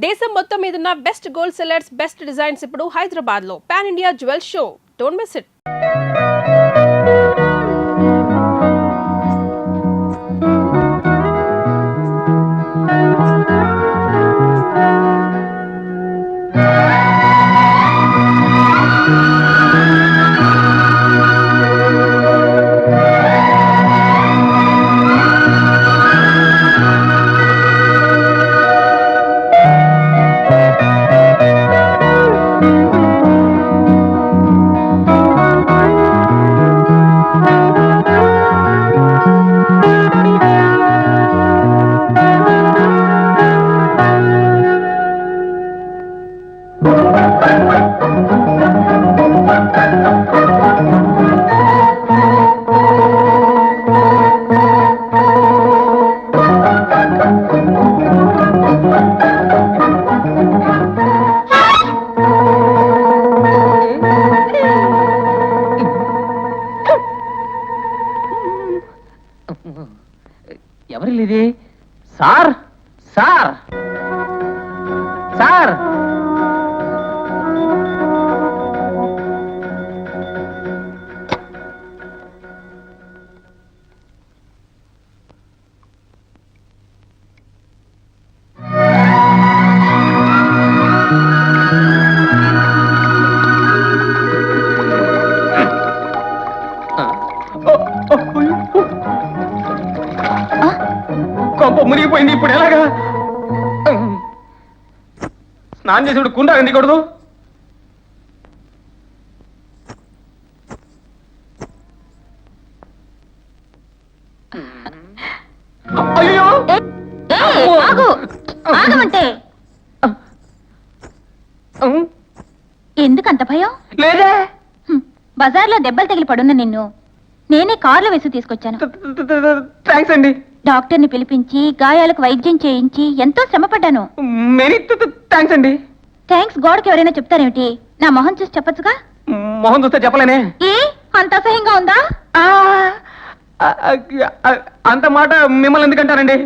దేశం మొత్తం మీదున్న best gold sellers, best designs ఇప్పుడు హైదరాబాద్ లో pan India jewel show. Don't miss it. ఎవరిది? సార్ సార్ సార్ కొంప మునిగిపోయింది. ఇప్పుడు ఎలాగా? స్నానం చేసి కుండ ఎందుకూడదు? అయ్యో ఆగమంటే ఎందుకంత భయం? లేదే. బజార్లో దెబ్బలు తగిలి పడున్న నిన్ను నేనే కారులో వేసి తీసుకొచ్చాను. థ్యాంక్స్ అండి. డాక్టర్ని పిలిపించి గాయాలకు వైద్యం చేయించి ఎంతో శ్రమపడ్డాను. మెనీ థ్యాంక్స్ అండి. థ్యాంక్స్ గోడకి ఎవరైనా చెప్తారేమిటి? నా మొహం చూసి చెప్పొచ్చుగా. మొహం చూస్తే చెప్పలేనే. ఏ అంత అసహ్యంగా ఉందా? అంత మాట మిమ్మల్ని ఎందుకంటారండి?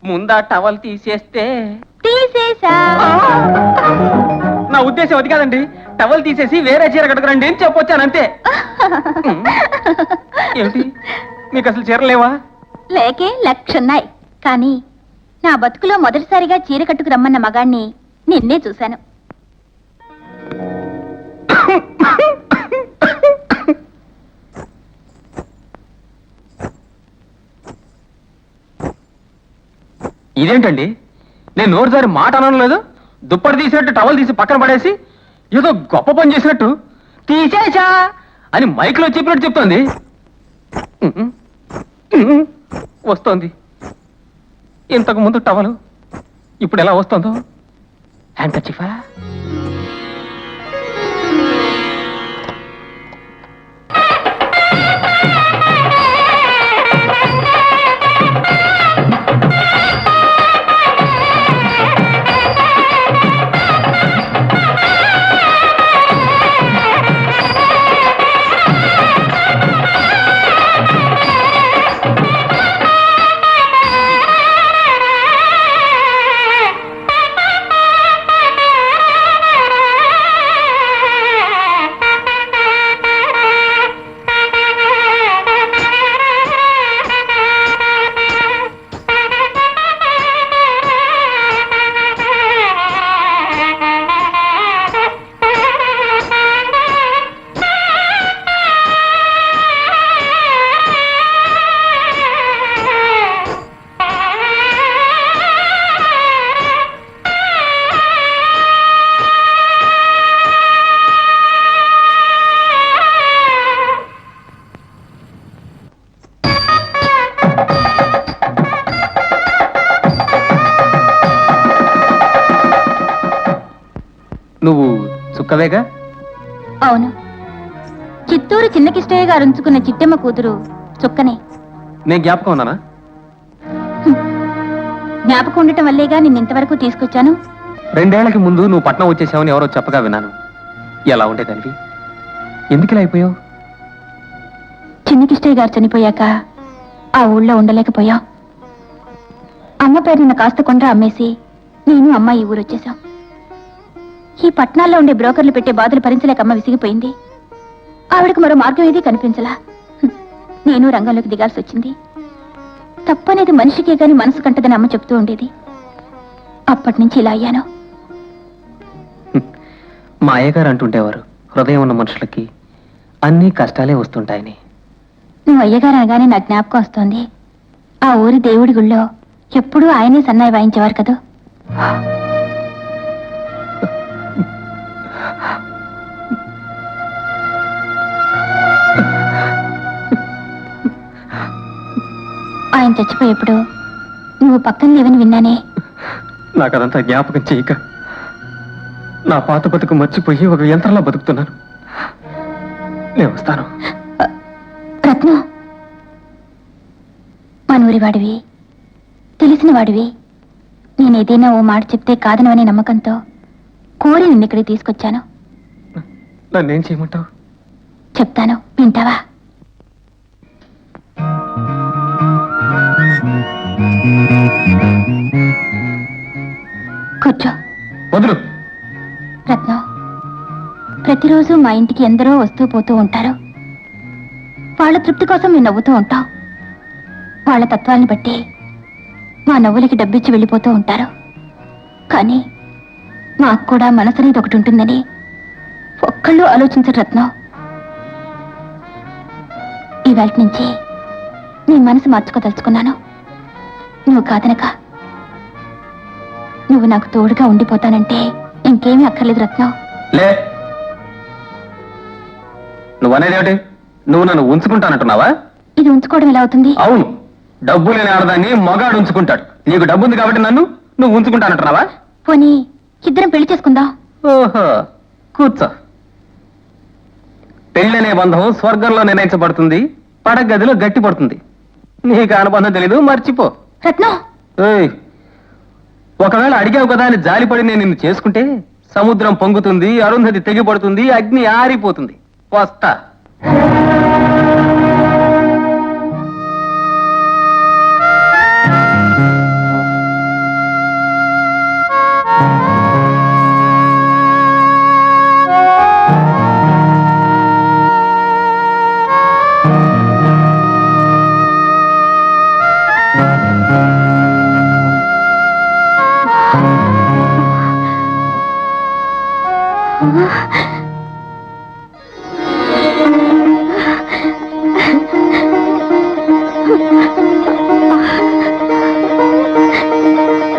ముందా టవల్ తీసేస్తే. తీసేసా. నా ఉద్దేశం అది కాదండి. టవల్ తీసేసి వేరే చీర కట్టుకురండి అని చెప్పొచ్చానంతే. ఏమిటి మీకు అసలు చీరలు లేవా? లేకే లక్షన్నాయి. కానీ నా బతుకులో మొదటిసారిగా చీర కట్టుకు రమ్మన్న మగాణ్ణి నిన్నే చూశాను. ఇదేంటండి, నేను నోరుసారి మాట అనడం లేదు. దుప్పటి తీసినట్టు టవల్ తీసి పక్కన పడేసి ఏదో గొప్ప పని చేసినట్టు తీసేసా అని మైక్లో చెప్పినట్టు చెప్తోంది. వస్తోంది. ఇంతకు ముందు టవలు, ఇప్పుడు ఎలా వస్తుందో. హ్యాండ్కర్చీఫా? నువ్వు చుక్కవేగా? అవును. చిత్తూరు చిన్నకిష్టయ్య గారు ఉంచుకున్న చిట్టెమ్మ కూతురు చుక్కనే. నేను జ్ఞాపకం ఉన్నానా? జ్ఞాపకం ఉండటం వల్లేగా నిన్నింతవరకు తీసుకొచ్చాను. 2 ఏళ్లకి ముందు నువ్వు పట్నం వచ్చేసావని ఎవరో చెప్పగా విన్నాను. ఎలా ఉండేదానివి? ఎందుకు ఇలా అయిపోయావు? చిన్నకిష్టయ్య గారు చనిపోయాక ఆ ఊళ్ళో ఉండలేకపోయావు. అమ్మ పేరున కాస్త కొండ అమ్మేసి నేను అమ్మ ఈ ఊరు వచ్చేసాం. ఈ పట్నాల్లో ఉండే బ్రోకర్లు పెట్టే బాధలు భరించలేక అమ్మ విసిగిపోయింది. ఆవిడకు మరో మార్గం ఏదీ కనిపించలా. నేను రంగంలోకి దిగాల్సి వచ్చింది. తప్పనేది మనిషికే గాని మనసు కంటదని అమ్మ చెప్తూ ఉండేది. అప్పటి నుంచి ఇలా అయ్యాను. మా అయ్యగారు అంటుండేవారు, హృదయం ఉన్న మనుషులకి అన్ని కష్టాలే వస్తుంటాయని. నువ్వు అయ్యగారు అనగానే నా జ్ఞాపకం వస్తోంది. ఆ ఊరి దేవుడి గుళ్ళో ఎప్పుడూ ఆయనే సన్నాయి వాయించేవారు కదా. ఆయన చచ్చిపోయేప్పుడు నువ్వు పక్కన లేవని విన్నానే. నాకు అదంతా జ్ఞాపకం చేయక నా పాత బతుకు మర్చిపోయి ఒక యంత్రంలో బతుకుతున్నాను. నేను వస్తాను. రత్నం, మనూరి వాడివి, తెలిసిన వాడివి. నేనేదైనా ఓ మాట చెప్తే కాదనవనే నమ్మకంతో కోరి నిన్ను ఇక్కడికి తీసుకొచ్చాను. నన్నేం చేయమంటావు? చెప్తాను, వింటావా? కూర్చో. వదులు. రత్నం, ప్రతిరోజు మా ఇంటికి ఎందరో వస్తూ పోతూ ఉంటారు. వాళ్ళ తృప్తి కోసం మేము నవ్వుతూ ఉంటాం. వాళ్ళ తత్వాన్ని బట్టి మా నవ్వులకి డబ్బిచ్చి వెళ్ళిపోతూ ఉంటారు. కానీ మాకు కూడా మనసు అనేది ఒకటి ఉంటుందని ఒక్కళ్ళు ఆలోచించరు రత్నం. ఇవాళ నుంచి నీ మనసు మార్చుకోదలుచుకున్నాను. నువ్వు కాదనక నువ్వు నాకు తోడుగా ఉండిపోతానంటే ఇంకేమీ అక్కర్లేదు రత్నం. లే, నువ్వనేదేమిటి? నువ్వు నన్ను ఉంచుకుంటానంటున్నావా? ఇది ఉంచుకోవడం ఎలా అవుతుంది? అవును, డబ్బు లేని ఆడదాన్ని మగాడు ఉంచుకుంటాడు. నీకు డబ్బు ఉంది కాబట్టి నన్ను నువ్వు ఉంచుకుంటానంటున్నావా? పోనీ ఇద్దరం పెళ్లి చేసుకుందాం. ఓహో, కూర్చో. పెళ్ళనే బంధం స్వర్గంలో నిర్ణయించబడుతుంది, పడగదిలో గట్టి పడుతుంది. నీకు అనుబంధం తెలీదు, మర్చిపో. రత్నం, ఏయ్, ఒకవేళ అడిగావు కదా అని జాలిపడి నేను నిన్ను చేసుకుంటే సముద్రం పొంగుతుంది, అరుంధతి తెగిపడుతుంది, అగ్ని ఆరిపోతుంది. వస్తా.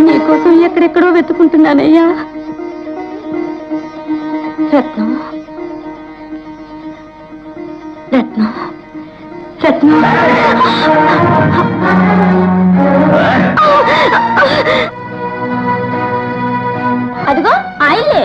నీకోసం ఎక్కడెక్కడో వెతుకుంటున్నానయ్యా. రత్నం, రత్నం, రత్నం. అదిగో ఆయలే.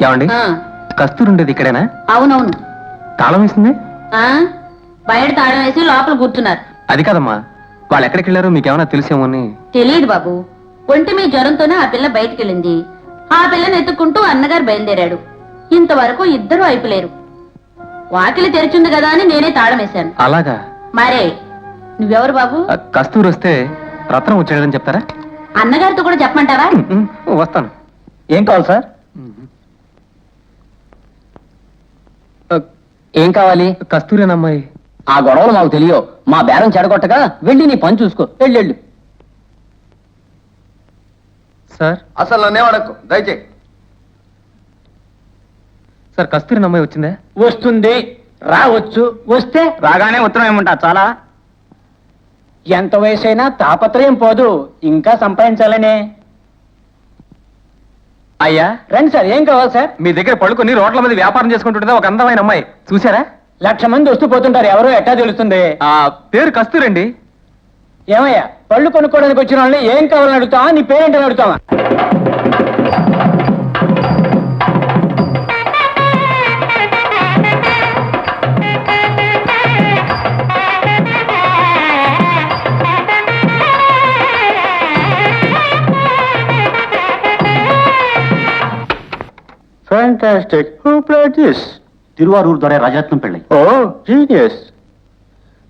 ఏమండి, కస్తూరి ఉండేది ఇక్కడేనా? అవునవును. తాళం వేసింది? బయట తాళం వేసి లోపల కూర్చున్నారు. అది కాదమ్మా, వాళ్ళు ఎక్కడికి వెళ్ళారో మీకేమైనా తెలిసేమో అని. తెలియదు బాబు, ఒంటి మీ జ్వరంతోనే ఆ పిల్ల బయటికి వెళ్ళింది. ఆ పిల్లని ఎత్తుక్కుంటూ అన్నగారు బయలుదేరాడు. ఇంతవరకు ఇద్దరు అయిపోలేరు. వాకిలి తెరిచింది కదా అని నేనే తాళం వేశాను. అలాగా? మరే నువ్వెవరు బాబు? కస్తూరి వస్తే రత్నం వచ్చాడని చెప్తారా? అన్నగారితో కూడా చెప్పమంటావా? వస్తాను. ఏం కావాలి సార్? ఏం కావాలి? కస్తూరేనమ్మాయి. ఆ గొడవలు మాకు తెలియవు. మా బేరం చెడగొట్టగా వెళ్ళి నీ పని చూసుకో. వెళ్ళు. సార్, అసలు నన్నేమడకు, దయచేయి. సార్, కస్తూరినమ్మాయి వచ్చిందే? వస్తుంది, రావచ్చు. వస్తే రాగానే ఉత్తరం ఏమంటా చాలా. ఎంత వయసైనా తాపత్రయం పోదు, ఇంకా సంపాదించాలనే. అయ్యా రండి సార్, ఏం కావాలి సార్? మీ దగ్గర పడుకొని రోడ్ల మీద వ్యాపారం చేసుకుంటుంటే ఒక అందమైన అమ్మాయి చూసారా? 1,00,000 మంది వస్తూ పోతుంటారు, ఎవరో ఎట్టా తెలుస్తుంది? ఆ పేరు కస్తూరండి. ఏమయ్యా, పళ్ళు కొనుక్కోవడానికి వచ్చిన వాళ్ళని ఏం కావాలని అడుగుతావా, నీ పేరేంటని అడుగుతావా? fantastic. Who played this? Tiruvarur దొర రాజరత్నం పెళ్ళి. Oh, genius.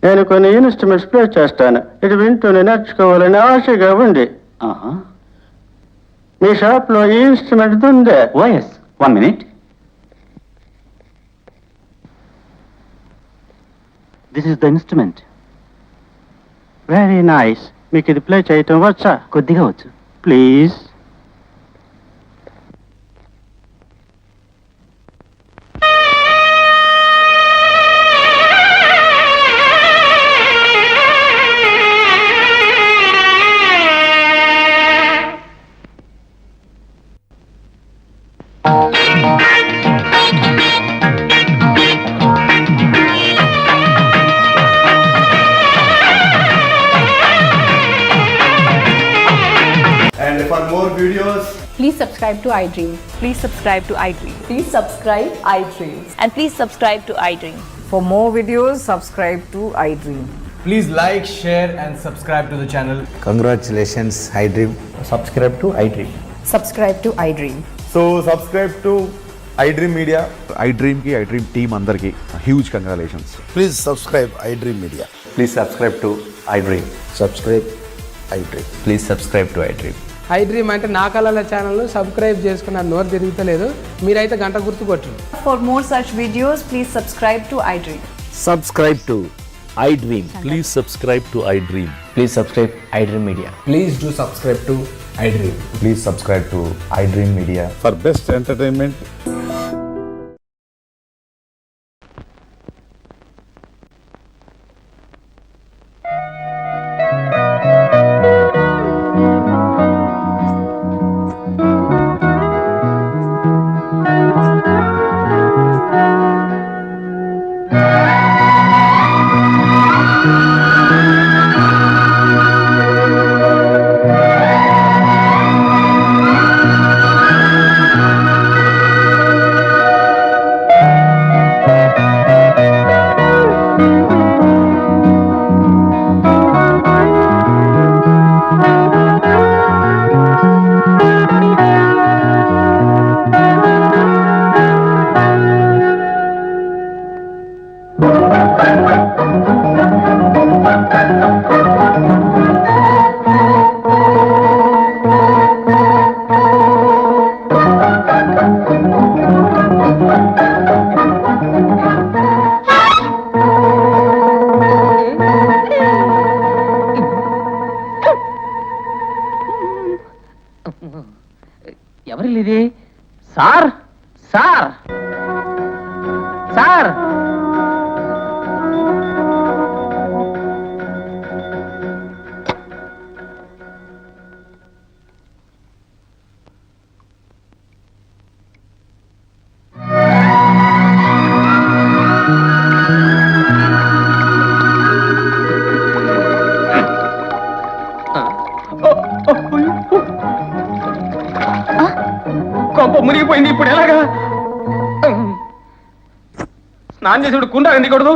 నేను కొన్ని ఇన్స్ట్రుమెంట్స్ ప్లే చేస్తాను. ఇది వింటూనే నేర్చుకోవాలని ఆశగా ఉంది. మీ షాప్ లో ఈ ఇన్స్ట్రుమెంట్ ఉందే? OS 1 minute. This is the instrument. Very nice. మీకు ఇది ప్లే చేయటం వచ్చా? కొద్దిగా వచ్చు. Please. And for more videos, Please subscribe to iDream. Please subscribe to iDream. Please subscribe iDream. And please subscribe to iDream. For more videos, subscribe to iDream. please like, share, and subscribe to the channel. Congratulations, iDream. Subscribe to iDream. Subscribe to iDream. So subscribe to iDream Media. iDream ki iDream team andarki huge congratulations. Please subscribe iDream Media. Please subscribe to iDream. Subscribe iDream. Please subscribe to iDream. iDream అంటే నా కళల channel subscribe చేసుకున్న నోరు తిరుగుతలేదు. మీరైతే గంట గుర్తు కొట్టండి. For more such videos, please subscribe to iDream. Subscribe to iDream. Please subscribe to iDream. Please subscribe iDream Media. Please do subscribe to iDream. Please subscribe to iDream Media. For best entertainment. ఎవరి ఇది? Sir sir sir కొంప మునిగిపోయింది. ఇప్పుడు ఎలాగా? స్నానం చేసి కుండ ఎందుకూడదు?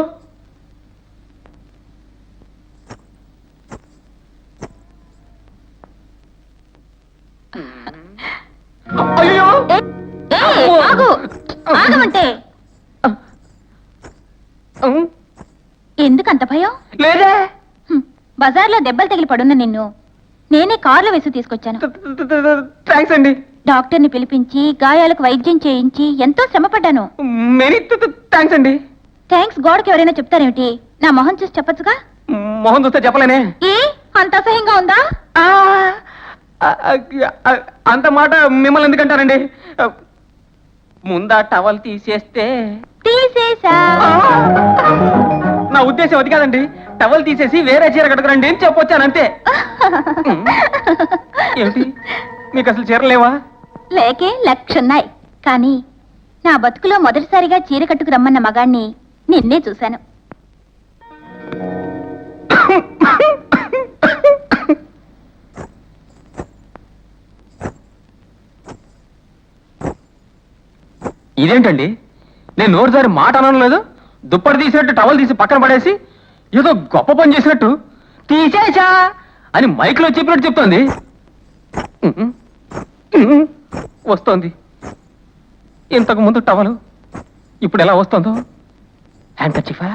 అయ్యో ఆగమంటే ఎందుకంత భయం? లేదే. బజార్లో దెబ్బలు తగిలి పడున్న నిన్ను నేనే కార్లో వేసి తీసుకొచ్చాను. థ్యాంక్స్ అండి. డాక్టర్ని పిలిపించి గాయాలకు వైద్యం చేయించి ఎంతో శ్రమపడ్డాను. మెనీ థ్యాంక్స్ అండి. థ్యాంక్స్ గోడకి ఎవరైనా చెప్తారేమిటి? నా మొహం చూసి చెప్పొచ్చుగా. మొహం చూస్తే చెప్పలేనే. ఏ అంత అసహ్యంగా ఉందా? అంత మాట మిమ్మల్ని ఎందుకంటారండి? ముందా టవల్ తీసేస్తే. తీసేసా. నా ఉద్దేశం అది కాదండి. టవల్ తీసేసి వేరే చీర కట్టుకురండి అని చెప్పొచ్చానంతే. ఏమిటి మీకు అసలు చీరలేవా? లేకే లక్షన్నాయి. కానీ నా బతుకులో మొదటిసారిగా చీర కట్టుకు రమ్మన్న మగాణ్ణి నిన్నే చూశాను. ఇదేంటండి? నేను నోరు జారి మాట అనడం లేదు. దుప్పటి తీసినట్టు టవల్ తీసి పక్కన పడేసి ఏదో గొప్ప పని చేసినట్టు తీసేసా అని మైక్లో చెప్పినట్టు చెప్తోంది. వస్తోంది. ఇంతకు ముందు టవలు, ఇప్పుడు ఎలా వస్తుందో? హ్యాంకర్చీఫా?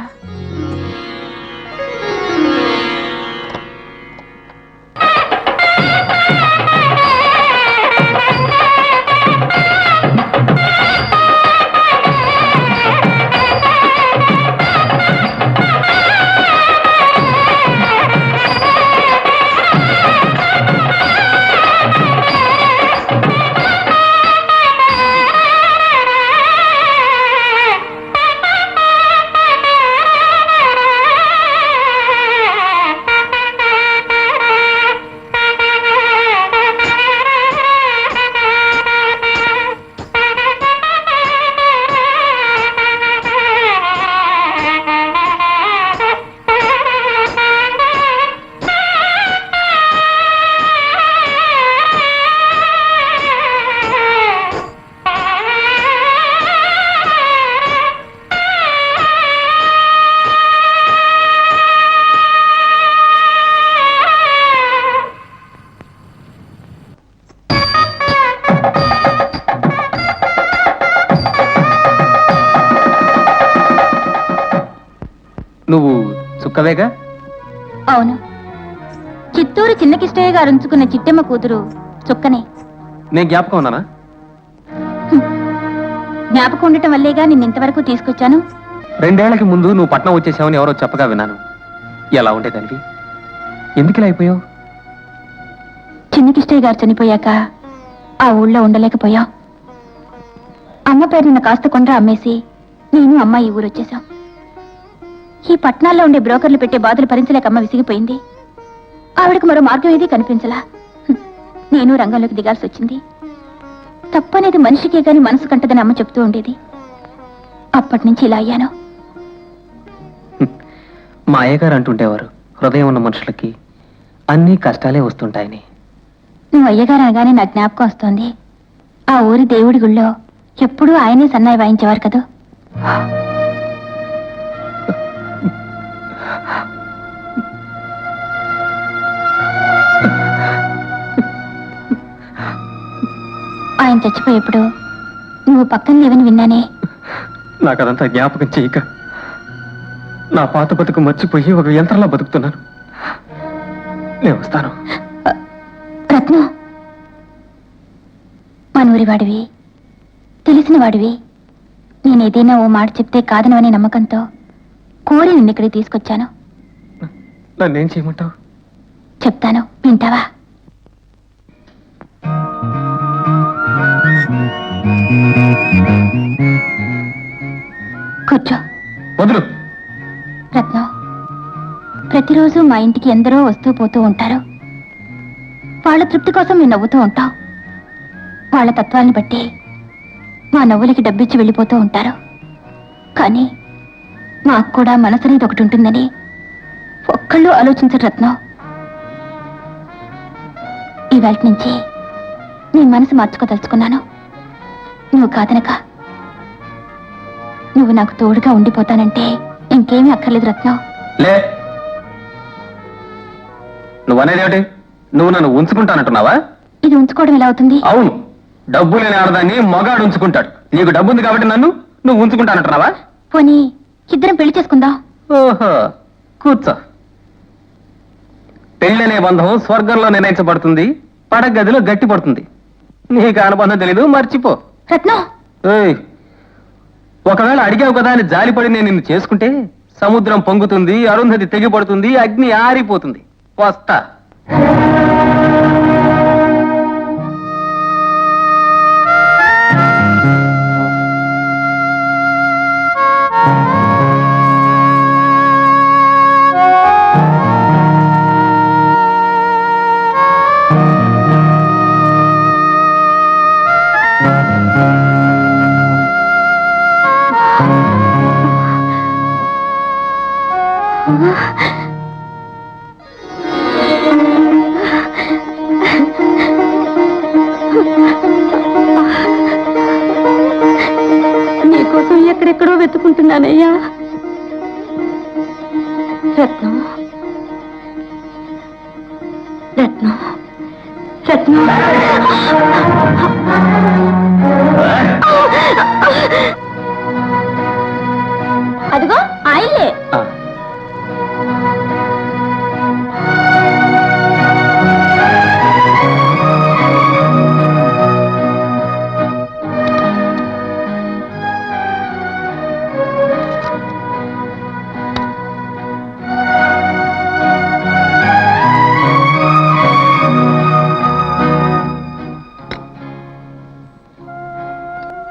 నువ్వు చుక్కవేగా? అవును, చిత్తూరు చిన్న కిష్టయ్య గారు ఉంచుకున్న చిట్టెమ్మ కూతురు చుక్కనే. నేను జ్ఞాపకం ఉన్నానా? జ్ఞాపకం ఉండటం వల్లేగా నిన్ను ఇంతవరకు తీసుకొచ్చాను. 2 ఏళ్లకి ముందు నువ్వు పట్నం వచ్చేసావని ఎవరో చెప్పగా విన్నాను. ఎలా ఉండేదానివి? ఎందుకు ఇలా అయిపోయావు? చిన్న కిష్టయ్య గారు చనిపోయాక ఆ ఊళ్ళో ఉండలేకపోయాం. అమ్మ పేరున్న కాస్త కొండ్ర అమ్మేసి నేను అమ్మ ఈ ఊరు వచ్చేసాం. ఈ పట్నాల్లో ఉండే బ్రోకర్లు పెట్టే బాధలు భరించలేక అమ్మ విసిగిపోయింది. ఆవిడకు మరో మార్గం ఏది కనిపించలా. నేను రంగంలోకి దిగాల్సి వచ్చింది. తప్పనేది మనిషికే గాని మనసు కంటదని అమ్మ చెప్తూ ఉండేది. అప్పటి నుంచి ఇలా అయ్యాను. మా అయ్యగారు అంటుండేవారు, హృదయం ఉన్న మనుషులకి అన్ని కష్టాలే వస్తుంటాయని. నువ్వు అయ్యగారు అనగానే నా జ్ఞాపకం వస్తోంది. ఆ ఊరి దేవుడి గుళ్ళో ఎప్పుడూ ఆయనే సన్నాయి వాయించేవారు కదా. ఆయన చచ్చిపోయేప్పుడు నువ్వు పక్కన లేవని విన్నానే. నాకు అదంతా జ్ఞాపకం చేయక నా పాత బతుకు మర్చిపోయి ఒక యంత్రంలో బతుకుతున్నాను. నేను వస్తాను. రత్నం, మనూరి వాడివి, తెలిసిన వాడివి. నేనేదైనా ఓ మాట చెప్తే కాదనవనే నమ్మకంతో కోరి నిన్ను ఇక్కడికి తీసుకొచ్చాను. నన్నేం చేయమంటావు? చెప్తాను, వింటావా? కూర్చో. వదులు. రత్నం, ప్రతిరోజు మా ఇంటికి ఎందరో వస్తూ పోతూ ఉంటారు. వాళ్ళ తృప్తి కోసం మేము నవ్వుతూ ఉంటాం. వాళ్ళ తత్వాన్ని బట్టి మా నవ్వులకి డబ్బిచ్చి వెళ్ళిపోతూ ఉంటారు. కానీ మాకు కూడా మనసు అనేది ఒకటి ఉంటుందని ఒక్కళ్ళు ఆలోచించరు రత్నం. ఇవాళ నుంచి నీ మనసు మార్చుకోదలుచుకున్నాను. నువ్వు కాదనక నువ్వు నాకు తోడుగా ఉండిపోతానంటే ఇంకేమీ అక్కర్లేదు రత్నం. లే, నువ్వనేదేమిటి? నువ్వు నన్ను ఉంచుకుంటానంటున్నావా? ఇది ఉంచుకోవడం ఎలా అవుతుంది? అవును, డబ్బు లేని ఆడదాన్ని మగాడు ఉంచుకుంటాడు. నీకు డబ్బు ఉంది కాబట్టి నువ్వు ఉంచుకుంటానంటున్నావా? పోనీ ఇద్దరం పెళ్లి చేసుకుందాం. ఓహో, కూర్చో. పెళ్ళనే బంధం స్వర్గంలో నిర్ణయించబడుతుంది, పడగదిలో గట్టి పడుతుంది. నీకు అనుబంధం తెలీదు, మర్చిపో. రత్నం, ఏయ్, ఒకవేళ అడిగావు కదా అని జాలిపడి నేను నిన్ను చేసుకుంటే సముద్రం పొంగుతుంది, అరుంధతి తెగిపడుతుంది, అగ్ని ఆరిపోతుంది. వస్తా. నీకోసం ఎక్కడెక్కడో వెతుకుంటున్నానయ్యా. రత్నం, రత్నం, రత్నం. అదిగో ఆయిలే. ఆ,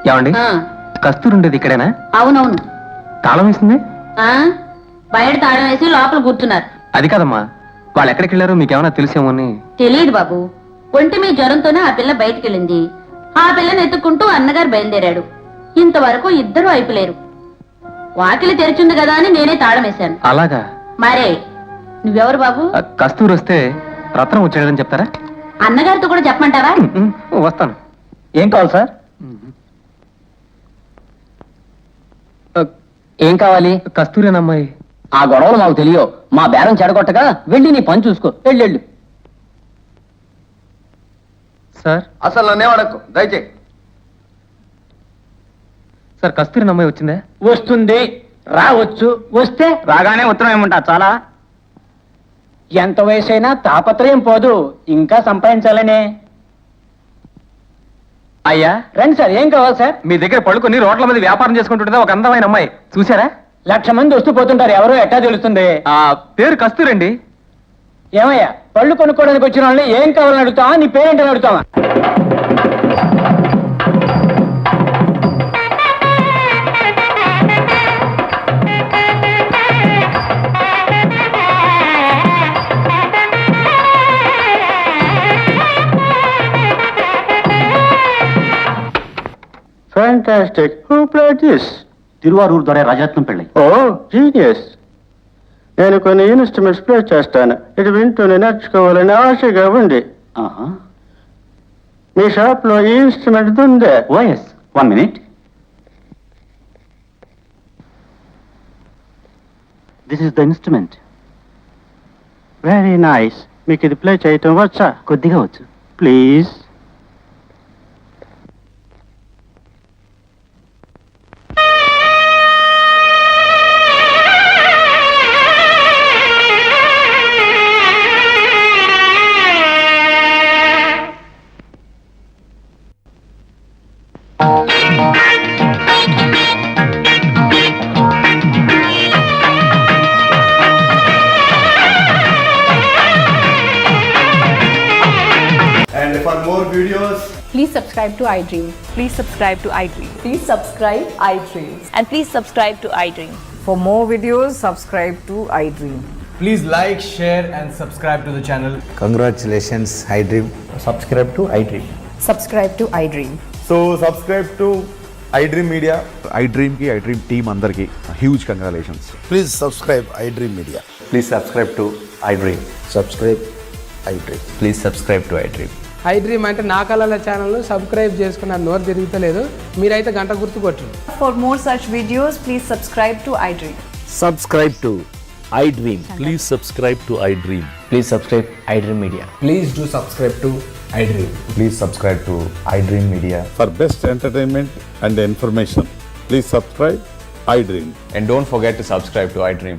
ఏమండి ఆ, కస్తూరి ఉండేది ఇక్కడేనా? అవునవును. తాళం వేసింది? ఆ, బయట తాళం వేసి లోపల కూర్చున్నారు. అది కాదమ్మా, వాళ్ళు ఎక్కడికి వెళ్ళారో మీకేమైనా తెలిసేమో అని. తెలియదు బాబు. ఒంటి మీ జ్వరంతోనే ఆ పిల్ల బయటికి వెళ్ళింది. ఆ పిల్లని ఎత్తుకుంటూ అన్నగారు బయలుదేరాడు. ఇంతవరకు ఇద్దరు అయిపోలేరు. వాకిలి తెరిచింది కదా అని నేనే తాళం వేశాను. అలాగా? మరే నువ్వెవరు బాబు? కస్తూరి వస్తే రత్నం వచ్చాడని చెప్తారా? అన్నగారితో కూడా చెప్పమంటారా? వస్తాను. ఏం కావాలి సార్? ఏం కావాలి? కస్తూరి అనే అమ్మాయి. ఆ గొడవలు మాకు తెలియవు. మా బేరం చెడగొట్టగా వెళ్ళి నీ పని చూసుకో. వెళ్ళు. సార్ అసలు నన్నే అడక్కు దయచేయి. సార్ కస్తూరి అనే అమ్మాయి వచ్చిందే? వస్తుంది, రావచ్చు. వస్తే రాగానే ఉత్తరం ఏమంటా చాలా. ఎంత వయసైనా తాపత్రయం పోదు, ఇంకా సంపాదించాలనే. అయ్యా రండి సార్, ఏం కావాలి సార్? మీ దగ్గర పడుకొని రోడ్ల మీద వ్యాపారం చేసుకుంటుంటే ఒక అందమైన అమ్మాయి చూసారా? 1,00,000 మంది వస్తూ పోతుంటారు, ఎవరో ఎట్టా తెలుస్తుంది? ఆ పేరు కస్తూరి అండి. ఏమయ్యా, పళ్ళు కొనుక్కోవడానికి వచ్చిన వాళ్ళని ఏం కావాలని అడుగుతావా, నీ పేరేంటని అడుగుతావా? Fantastic. Who played this? Tiruvarur దొర రాజరత్నం పెళ్ళి. Oh, genius. నేను కొన్ని ఇన్స్ట్రుమెంట్స్ ప్లే చేస్తాను. ఇది వింటూనే నేర్చుకోవాలని ఆశగా ఉంది. మీ షాప్ లో ఈ ఇన్స్ట్రుమెంట్ ఉందే? OS, 1 minute. This is the instrument. Very nice. మీకు ఇది ప్లే చేయటం వచ్చా? కొద్దిగా వచ్చు. Please. And for more videos, Please subscribe to iDream. Please subscribe to iDream. Please subscribe iDream. And please subscribe to iDream. For more videos, subscribe to iDream. please like, share and subscribe to the channel. Congratulations iDream. Subscribe to iDream. Subscribe to iDream. So subscribe to iDream Media. iDream team అందరికి huge congratulations. Please subscribe iDream media. Please subscribe to iDream. Subscribe iDream. Please subscribe to iDream. IDream అంటే నా కళల ఛానల్ను subscribe చేసుకున్న నోరు తిరుగుతలేదు. మీరైతే గంట గుర్తు కొట్టండి. For more such videos, please subscribe to iDream. Subscribe to iDream. Please subscribe to iDream. Please subscribe iDream media. Please do subscribe to iDream. Please subscribe to iDream Media. For best entertainment and information please subscribe iDream. And don't forget to subscribe to iDream.